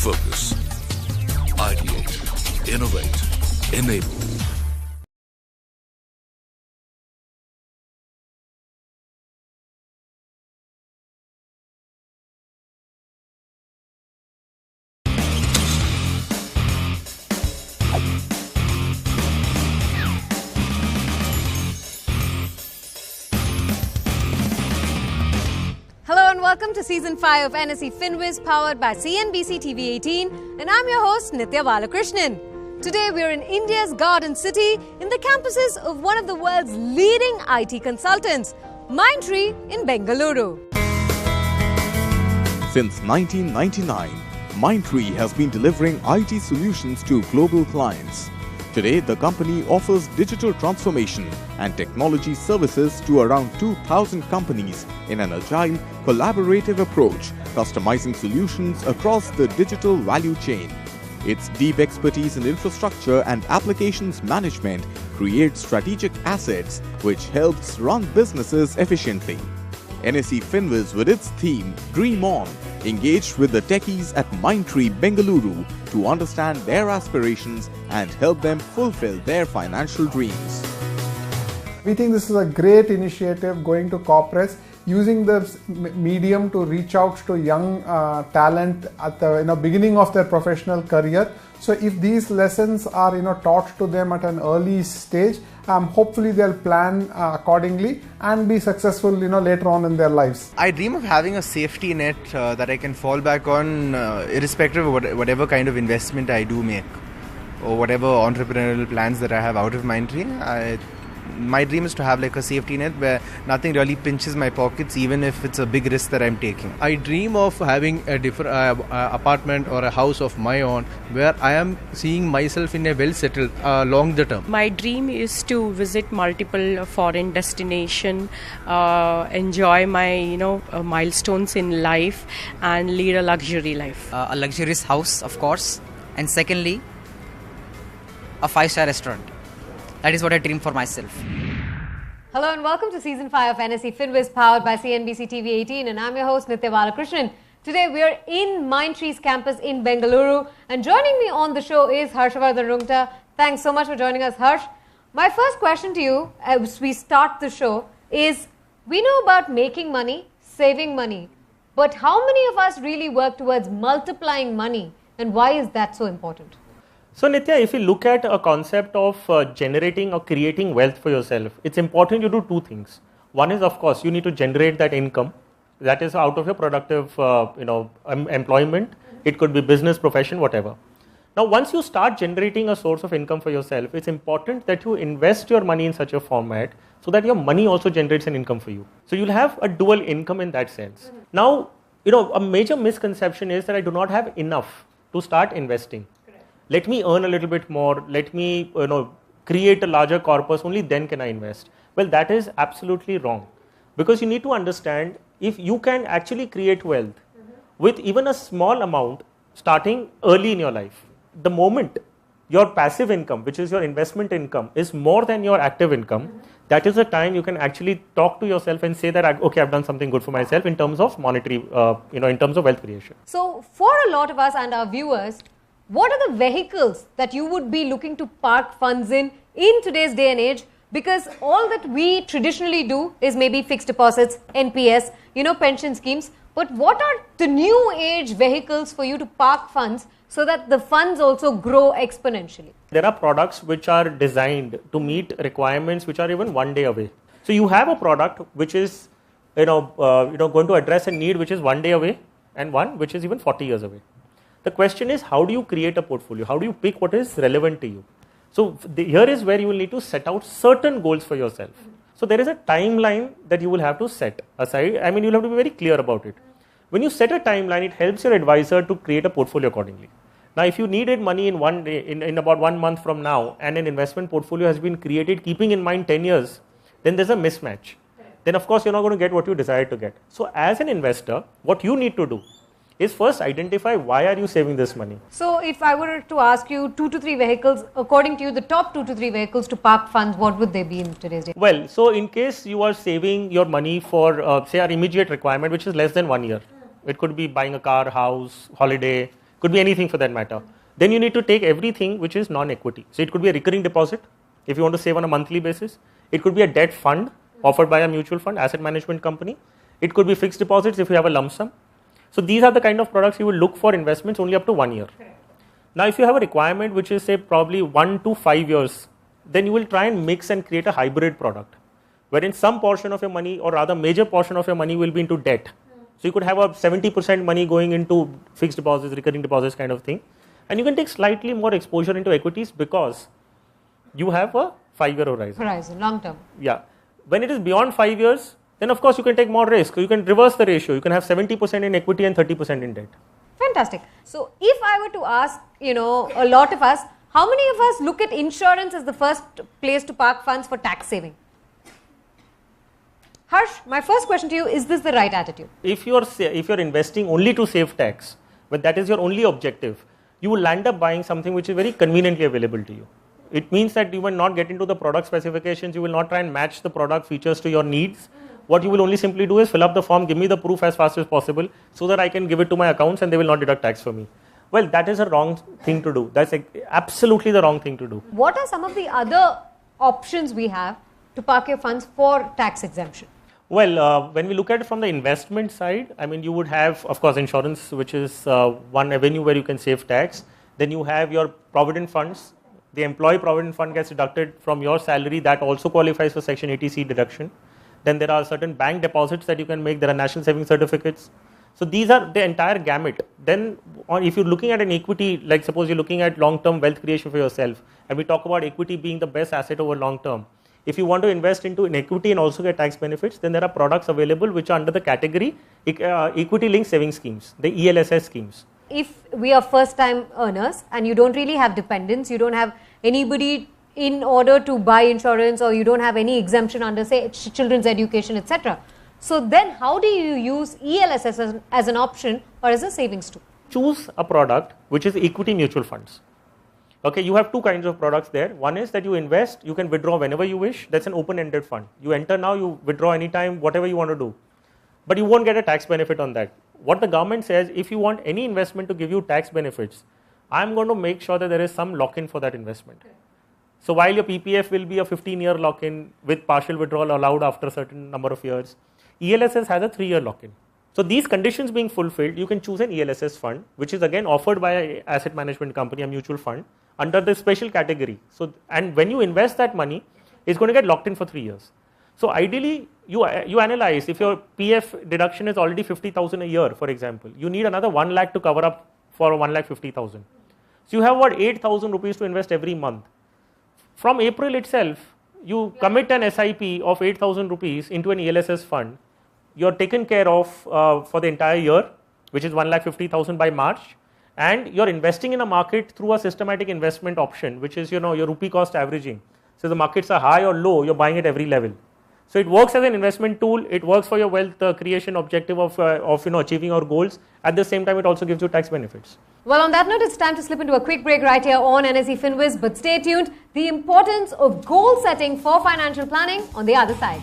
Focus. Ideate. Innovate. Enable. Hello and welcome to Season 5 of NSE FinWiz powered by CNBC TV 18, and I'm your host Nithya Balakrishnan. Today we're in India's Garden City in the campuses of one of the world's leading IT consultants, MINDTREE in Bengaluru. Since 1999, MINDTREE has been delivering IT solutions to global clients. Today, the company offers digital transformation and technology services to around 2,000 companies in an agile, collaborative approach, customizing solutions across the digital value chain. Its deep expertise in infrastructure and applications management creates strategic assets which helps run businesses efficiently. NSE FinWiz, with its theme Dream On, engaged with the techies at MINDTREE Bengaluru to understand their aspirations and help them fulfill their financial dreams. We think this is a great initiative going to corporates, using the medium to reach out to young talent at the beginning of their professional career. So if these lessons are taught to them at an early stage, hopefully they'll plan accordingly and be successful later on in their lives. I dream of having a safety net that I can fall back on irrespective of whatever kind of investment I do make or whatever entrepreneurial plans that I have out of MINDTREE. My dream is to have like a safety net where nothing really pinches my pockets, even if it's a big risk that I'm taking. I dream of having a different apartment or a house of my own where I am seeing myself in a well settled long the term. My dream is to visit multiple foreign destinations, enjoy my milestones in life and lead a luxury life. A luxurious house, of course, and secondly, a 5-star restaurant. That is what I dream for myself. Hello and welcome to Season 5 of NSE FinWiz powered by CNBC TV 18, and I'm your host Nithya Balakrishnan. Today we're in MINDTREE's campus in Bengaluru, and joining me on the show is Harshavardhan Rungta. Thanks so much for joining us, Harsh. My first question to you as we start the show is, we know about making money, saving money, but how many of us really work towards multiplying money, and why is that so important? So Nithya, if you look at a concept of generating or creating wealth for yourself, it's important you do two things. One is, of course, you need to generate that income that is out of your productive employment. It could be business, profession, whatever. Now, once you start generating a source of income for yourself, it's important that you invest your money in such a format so that your money also generates an income for you. So you'll have a dual income in that sense. Now, a major misconception is that I do not have enough to start investing. Let me earn a little bit more, let me create a larger corpus, only then can I invest. Well, that is absolutely wrong, because you need to understand, if you can actually create wealth with even a small amount starting early in your life, the moment your passive income, which is your investment income, is more than your active income, that is the time you can actually talk to yourself and say that, okay, I've done something good for myself in terms of monetary, in terms of wealth creation. So for a lot of us and our viewers, what are the vehicles that you would be looking to park funds in today's day and age? Because all that we traditionally do is maybe fixed deposits, NPS, pension schemes. But what are the new age vehicles for you to park funds so that the funds also grow exponentially? There are products which are designed to meet requirements which are even one day away. So you have a product which is going to address a need which is one day away and one which is even 40 years away. The question is, how do you create a portfolio? How do you pick what is relevant to you? So here is where you will need to set out certain goals for yourself. So there is a timeline that you will have to set aside. You'll have to be very clear about it. When you set a timeline, it helps your advisor to create a portfolio accordingly. Now, if you needed money in one day, in about 1 month from now, and an investment portfolio has been created keeping in mind 10 years, then there's a mismatch. Then of course, you're not going to get what you desire to get. So as an investor, what you need to do is first identify why are you saving this money. So if I were to ask you 2 to 3 vehicles, according to you, the top 2 to 3 vehicles to park funds, what would they be in today's day? Well, so in case you are saving your money for say our immediate requirement, which is less than 1 year, it could be buying a car, house, holiday, could be anything for that matter. Then you need to take everything which is non-equity. So it could be a recurring deposit if you want to save on a monthly basis. It could be a debt fund offered by a mutual fund, asset management company. It could be fixed deposits if you have a lump sum. So these are the kind of products you will look for investments only up to 1 year. Now if you have a requirement which is say probably 1 to 5 years, then you will try and mix and create a hybrid product, wherein some portion of your money, or rather major portion of your money, will be into debt. So you could have a 70% money going into fixed deposits, recurring deposits kind of thing, and you can take slightly more exposure into equities because you have a 5-year horizon. Long term. Yeah. When it is beyond 5 years, then of course you can take more risk. You can reverse the ratio. You can have 70% in equity and 30% in debt. Fantastic. So if I were to ask, a lot of us, how many of us look at insurance as the first place to park funds for tax saving? Harsh, my first question to you, is this the right attitude? If you're investing only to save tax, but that is your only objective, you will land up buying something which is very conveniently available to you. It means that you will not get into the product specifications, you will not try and match the product features to your needs. What you will only simply do is fill up the form, give me the proof as fast as possible so that I can give it to my accounts and they will not deduct tax for me. Well, that is a wrong thing to do. That's absolutely the wrong thing to do. What are some of the other options we have to park your funds for tax exemption? Well, when we look at it from the investment side, I mean, you would have, of course, insurance, which is one avenue where you can save tax. Then you have your provident funds. The employee provident fund gets deducted from your salary. That also qualifies for Section 80C deduction. Then there are certain bank deposits that you can make. There are national savings certificates. So these are the entire gamut. Then if you're looking at an equity, like suppose you're looking at long-term wealth creation for yourself, and we talk about equity being the best asset over long term. If you want to invest into an equity and also get tax benefits, then there are products available which are under the category equity linked saving schemes, the ELSS schemes. If we are first time earners and you don't really have dependents, you don't have anybody in order to buy insurance, or you don't have any exemption under say children's education, etc. So then how do you use ELSS as an option or as a savings tool? Choose a product which is equity mutual funds. Okay, you have two kinds of products there. One is that you invest, you can withdraw whenever you wish. That's an open-ended fund. You enter now, you withdraw anytime, whatever you want to do. But you won't get a tax benefit on that. What the government says, if you want any investment to give you tax benefits, I'm going to make sure that there is some lock-in for that investment. So while your PPF will be a 15-year lock-in with partial withdrawal allowed after a certain number of years, ELSS has a 3-year lock-in. So these conditions being fulfilled, you can choose an ELSS fund, which is again offered by an asset management company, a mutual fund, under the special category. So, and when you invest that money, it's going to get locked in for 3 years. So ideally, you analyze if your PF deduction is already 50,000 a year, for example, you need another 1 lakh to cover up for 1,50,000. So you have about 8,000 rupees to invest every month. From April itself, you commit an SIP of 8,000 rupees into an ELSS fund. You're taken care of for the entire year, which is 1,50,000 by March, and you're investing in a market through a systematic investment option, which is your rupee cost averaging. So the markets are high or low, you're buying at every level. So it works as an investment tool. It works for your wealth creation objective of achieving your goals. At the same time, it also gives you tax benefits. Well, on that note, it's time to slip into a quick break right here on NSE FinWiz. But stay tuned. The importance of goal setting for financial planning on the other side.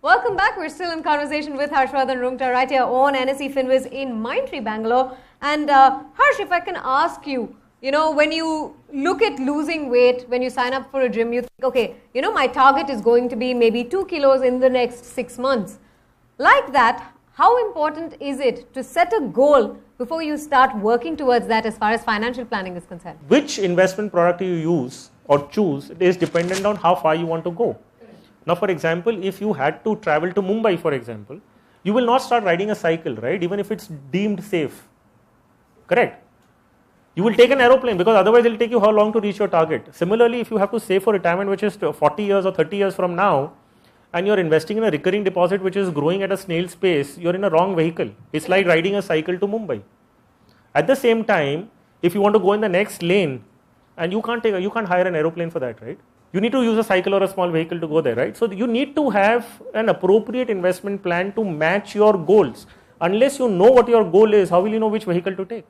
Welcome back. We're still in conversation with Harshvardhan Rungta right here on NSE FinWiz in MINDTREE, Bangalore. And Harsh, if I can ask you, when you look at losing weight, when you sign up for a gym, you think, okay, my target is going to be maybe 2 kilos in the next 6 months. Like that, how important is it to set a goal before you start working towards that as far as financial planning is concerned? Which investment product you use or choose is dependent on how far you want to go. Now, for example, if you had to travel to Mumbai, for example, you will not start riding a cycle, right? Even if it's deemed safe. Correct? You will take an aeroplane because otherwise it will take you how long to reach your target. Similarly, if you have to save for retirement, which is 40 years or 30 years from now, and you're investing in a recurring deposit which is growing at a snail's pace, you're in a wrong vehicle. It's like riding a cycle to Mumbai. At the same time, if you want to go in the next lane, and you can't hire an aeroplane for that, right? You need to use a cycle or a small vehicle to go there, right? So you need to have an appropriate investment plan to match your goals. Unless you know what your goal is, how will you know which vehicle to take?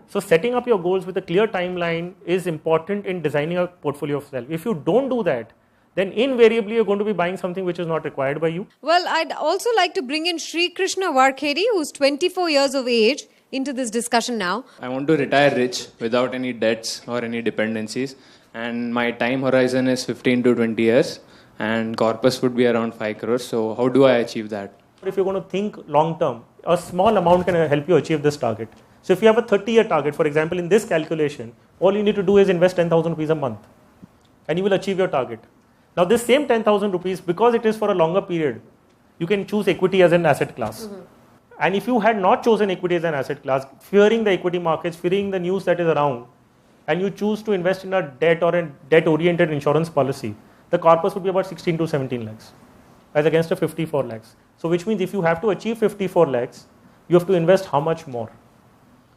So setting up your goals with a clear timeline is important in designing a portfolio of self. If you don't do that, then invariably you're going to be buying something which is not required by you. Well, I'd also like to bring in Sri Krishna Varkhedi, who's 24 years of age, into this discussion now. I want to retire rich without any debts or any dependencies, and my time horizon is 15 to 20 years, and corpus would be around 5 crores. So how do I achieve that? If you're going to think long term, a small amount can help you achieve this target. So if you have a 30-year target, for example, in this calculation, all you need to do is invest 10,000 rupees a month and you will achieve your target. Now this same 10,000 rupees, because it is for a longer period, you can choose equity as an asset class. And if you had not chosen equity as an asset class, fearing the equity markets, fearing the news that is around, and you choose to invest in a debt or a debt-oriented insurance policy, the corpus would be about 16 to 17 lakhs as against a 54 lakhs. So which means if you have to achieve 54 lakhs, you have to invest how much more?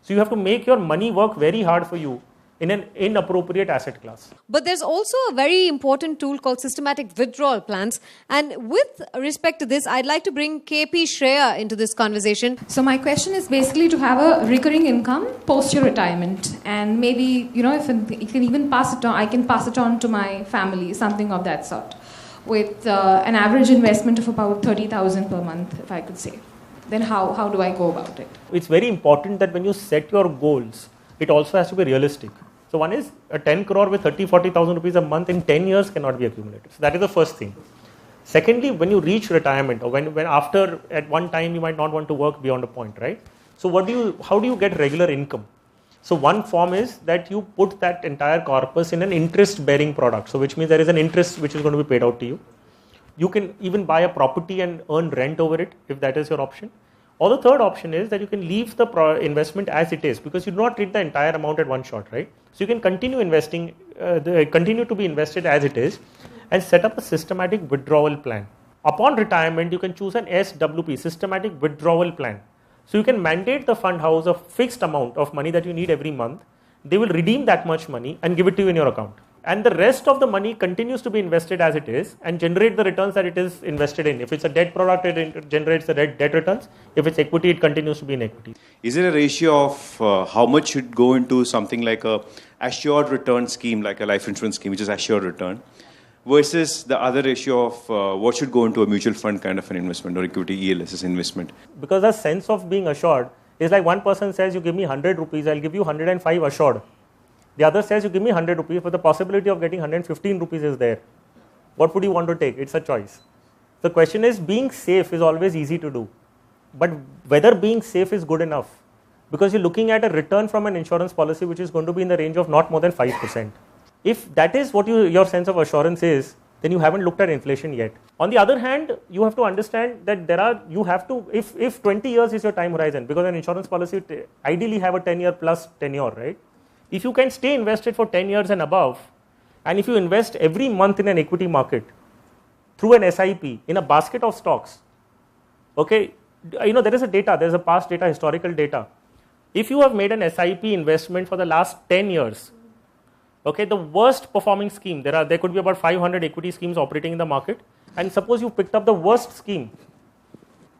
So you have to make your money work very hard for you in an inappropriate asset class. But there's also a very important tool called systematic withdrawal plans. And with respect to this, I'd like to bring KP Shreya into this conversation. So my question is basically to have a recurring income post your retirement. And maybe, if you can even pass it on, I can pass it on to my family, something of that sort, with an average investment of about 30,000 per month, if I could say. Then how do I go about it? It's very important that when you set your goals, it also has to be realistic. So one is a 10 crore with 40,000 rupees a month in 10 years cannot be accumulated. So that is the first thing. Secondly, when you reach retirement or when after at one time you might not want to work beyond a point, right? So how do you get regular income? So one form is that you put that entire corpus in an interest bearing product. So which means there is an interest which is going to be paid out to you. You can even buy a property and earn rent over it if that is your option. Or the third option is that you can leave the investment as it is because you do not treat the entire amount at one shot, right? So you can continue investing, continue to be invested as it is and set up a systematic withdrawal plan. Upon retirement, you can choose an SWP, systematic withdrawal plan. So you can mandate the fund house a fixed amount of money that you need every month. They will redeem that much money and give it to you in your account. And the rest of the money continues to be invested as it is and generate the returns that it is invested in. If it's a debt product, it generates the debt returns. If it's equity, it continues to be in equity. Is there a ratio of how much should go into something like a assured return scheme, like a life insurance scheme, which is assured return, versus the other ratio of what should go into a mutual fund kind of an investment or equity ELSS investment? Because the sense of being assured is like one person says, you give me 100 rupees, I'll give you 105 assured. The other says you give me 100 rupees, but the possibility of getting 115 rupees is there. What would you want to take? It's a choice. The question is, being safe is always easy to do. But whether being safe is good enough, because you're looking at a return from an insurance policy which is going to be in the range of not more than 5%. If that is what your sense of assurance is, then you haven't looked at inflation yet. On the other hand, you have to understand that if 20 years is your time horizon, because an insurance policy ideally have a 10-year plus tenure, right? If you can stay invested for 10 years and above, and if you invest every month in an equity market through an SIP in a basket of stocks, okay, there is a past data, historical data. If you have made an SIP investment for the last 10 years, okay, the worst performing scheme, there could be about 500 equity schemes operating in the market, and suppose you picked up the worst scheme,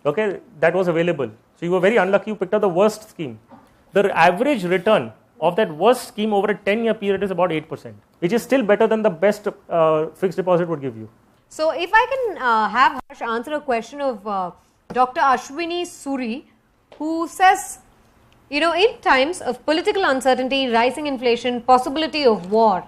okay, that was available. So you were very unlucky, you picked up the worst scheme. The average return of that worst scheme over a 10-year period is about 8%, which is still better than the best fixed deposit would give you. So if I can have Harsh answer a question of Dr. Ashwini Suri, who says, in times of political uncertainty, rising inflation, possibility of war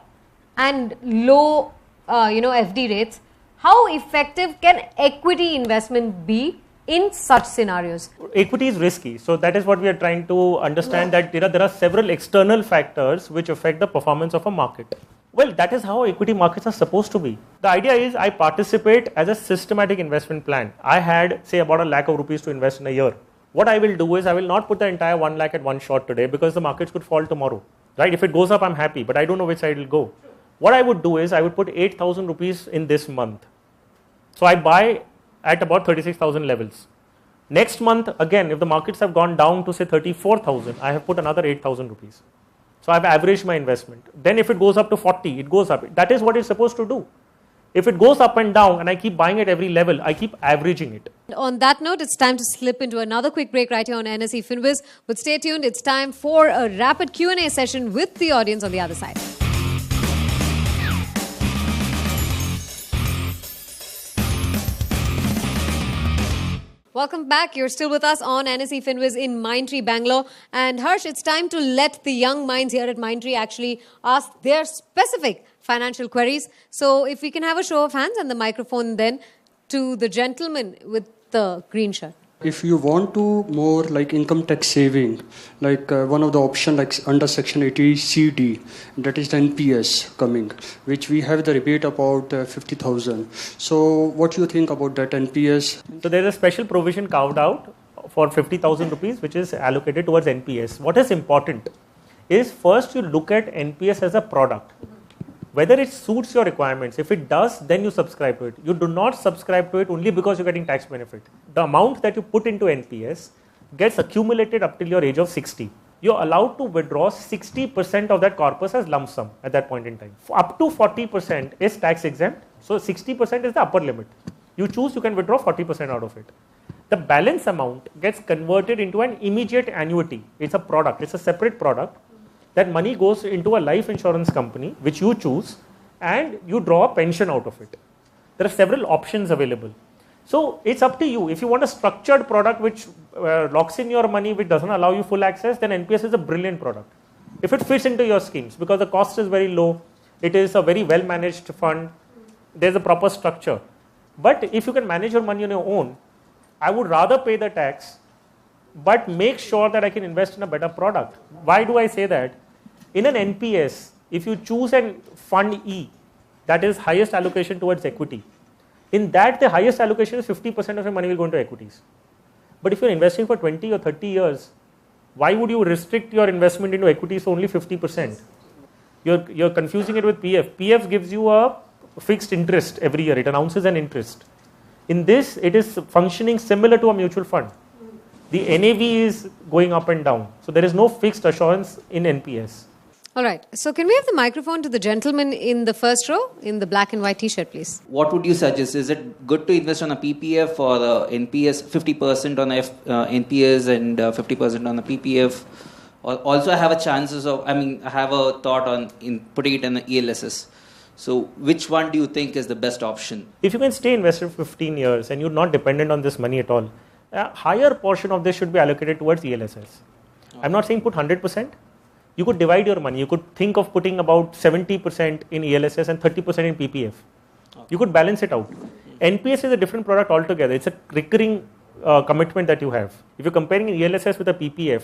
and low, FD rates, how effective can equity investment be in such scenarios? Equity is risky. So that is what we are trying to understand, that there are several external factors which affect the performance of a market. Well, that is how equity markets are supposed to be. The idea is I participate as a systematic investment plan. I had, say, about ₹1 lakh to invest in a year. What I will do is I will not put the entire 1 lakh at one shot today because the markets could fall tomorrow. Right? If it goes up, I'm happy, but I don't know which side it will go. What I would do is I would put 8,000 rupees in this month. So I buy at about 36,000 levels. Next month, again, if the markets have gone down to say 34,000, I have put another 8,000 rupees. So I've averaged my investment. Then if it goes up to 40, it goes up. That is what it's supposed to do. If it goes up and down and I keep buying at every level, I keep averaging it. On that note, it's time to slip into another quick break right here on NSE FinWiz. But stay tuned, it's time for a rapid Q&A session with the audience on the other side. Welcome back. You're still with us on NSE FinWiz in Mindtree, Bangalore. And Harsh, it's time to let the young minds here at Mindtree actually ask their specific financial queries. So if we can have a show of hands and the microphone then to the gentleman with the green shirt. If you want to more like income tax saving, like one of the option like under section 80 CD, that is the NPS coming, which we have the rebate about 50,000. So what do you think about that NPS? So there is a special provision carved out for 50,000 rupees, which is allocated towards NPS. What is important is first you look at NPS as a product. Whether it suits your requirements, if it does, then you subscribe to it. You do not subscribe to it only because you're getting tax benefit. The amount that you put into NPS gets accumulated up till your age of 60. You're allowed to withdraw 60% of that corpus as lump sum at that point in time. Up to 40% is tax exempt. So 60% is the upper limit. You choose, you can withdraw 40% out of it. The balance amount gets converted into an immediate annuity. It's a product. It's a separate product. That money goes into a life insurance company, which you choose, and you draw a pension out of it. There are several options available. So it's up to you. If you want a structured product which locks in your money, which doesn't allow you full access, then NPS is a brilliant product. If it fits into your schemes, because the cost is very low, it is a very well managed fund, there's a proper structure. But if you can manage your money on your own, I would rather pay the tax, but make sure that I can invest in a better product. Why do I say that? In an NPS, if you choose a fund E, that is highest allocation towards equity, in that the highest allocation is 50% of your money will go into equities. But if you're investing for 20 or 30 years, why would you restrict your investment into equities to only 50%? You're confusing it with PF. PF gives you a fixed interest every year. It announces an interest. In this, it is functioning similar to a mutual fund. The NAV is going up and down. So there is no fixed assurance in NPS. All right. So can we have the microphone to the gentleman in the first row in the black and white t-shirt, please? What would you suggest? Is it good to invest on a PPF or the NPS, 50% on NPS and 50% on the PPF? Or also I have a chances of, I have a thought on putting it in the ELSS. So which one do you think is the best option? If you can stay invested for 15 years and you're not dependent on this money at all, a higher portion of this should be allocated towards ELSS. I'm not saying put 100%. You could divide your money. You could think of putting about 70% in ELSS and 30% in PPF. You could balance it out. NPS is a different product altogether. It's a recurring commitment that you have. If you're comparing ELSS with a PPF,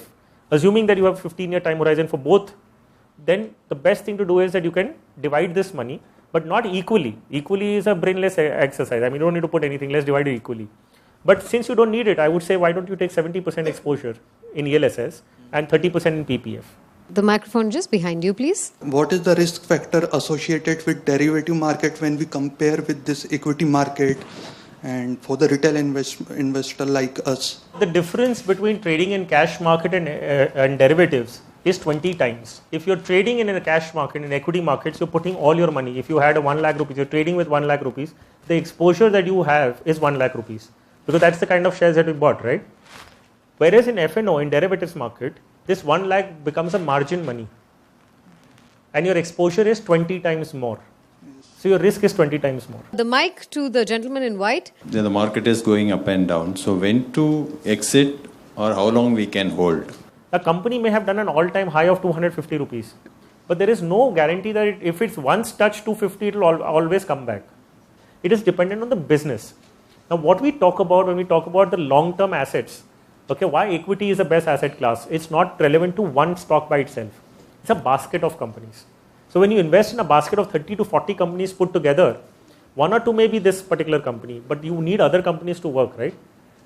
assuming that you have 15-year time horizon for both, then the best thing to do is that you can divide this money, but not equally. Equally is a brainless exercise. You don't need to put anything. Let's divide it equally. But since you don't need it, I would say, why don't you take 70% exposure in ELSS and 30% in PPF? The microphone just behind you, please. What is the risk factor associated with derivative market when we compare with this equity market and for the retail investor like us? The difference between trading in cash market and derivatives is 20 times. If you're trading in a cash market, in equity markets, you're putting all your money. If you had a 1 lakh rupees, you're trading with 1 lakh rupees, the exposure that you have is 1 lakh rupees. Because that's the kind of shares that we bought, right? Whereas in F&O, in derivatives market, this 1 lakh becomes a margin money. And your exposure is 20 times more. So your risk is 20 times more. The mic to the gentleman in white. The market is going up and down. So when to exit or how long we can hold? A company may have done an all-time high of 250 rupees. But there is no guarantee that if it's once touched 250, it will always come back. It is dependent on the business. Now what we talk about when we talk about the long-term assets, okay, why equity is the best asset class? It's not relevant to one stock by itself. It's a basket of companies. So when you invest in a basket of 30 to 40 companies put together, 1 or 2 may be this particular company, but you need other companies to work, right?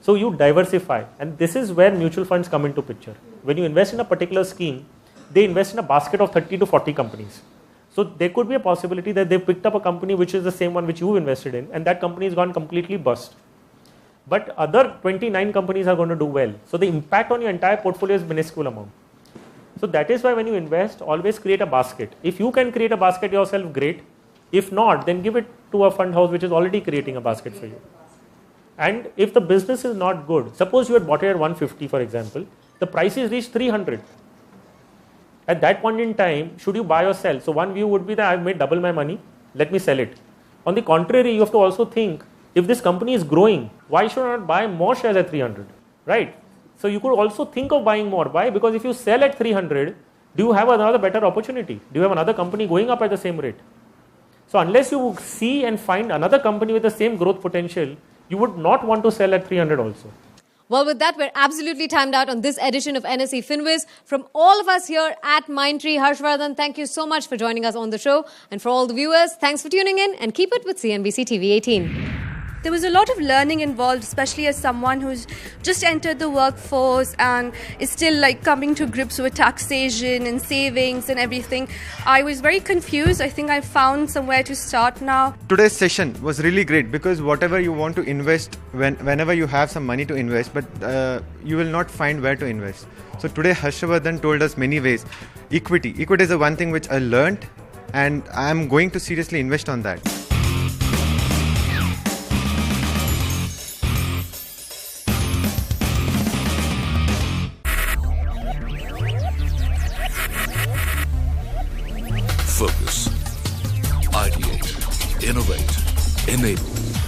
So you diversify, and this is where mutual funds come into picture. When you invest in a particular scheme, they invest in a basket of 30 to 40 companies. So there could be a possibility that they picked up a company which is the same one which you invested in, and that company has gone completely bust. But other 29 companies are going to do well. So the impact on your entire portfolio is minuscule amount. So that is why when you invest, always create a basket. If you can create a basket yourself, great. If not, then give it to a fund house which is already creating a basket for you. And if the business is not good, suppose you had bought it at 150, for example, the price is reached 300. At that point in time, should you buy or sell? So one view would be that I've made double my money, let me sell it. On the contrary, you have to also think If this company is growing, why should I not buy more shares at 300, right? So you could also think of buying more. Why? Because if you sell at 300, do you have another better opportunity? Do you have another company going up at the same rate? So unless you see and find another company with the same growth potential, you would not want to sell at 300 also. Well, with that, we're absolutely timed out on this edition of NSE FinWiz. From all of us here at MINDTREE, Harshvardhan, thank you so much for joining us on the show. And for all the viewers, thanks for tuning in and keep it with CNBC TV 18. There was a lot of learning involved, especially as someone who's just entered the workforce and is still like coming to grips with taxation and savings and everything. I was very confused. I think I found somewhere to start now. Today's session was really great because whatever you want to invest, whenever you have some money to invest, but you will not find where to invest. So today Harshvardhan told us many ways. Equity is the one thing which I learned, and I am going to seriously invest on that. Focus, ideate, innovate, enable.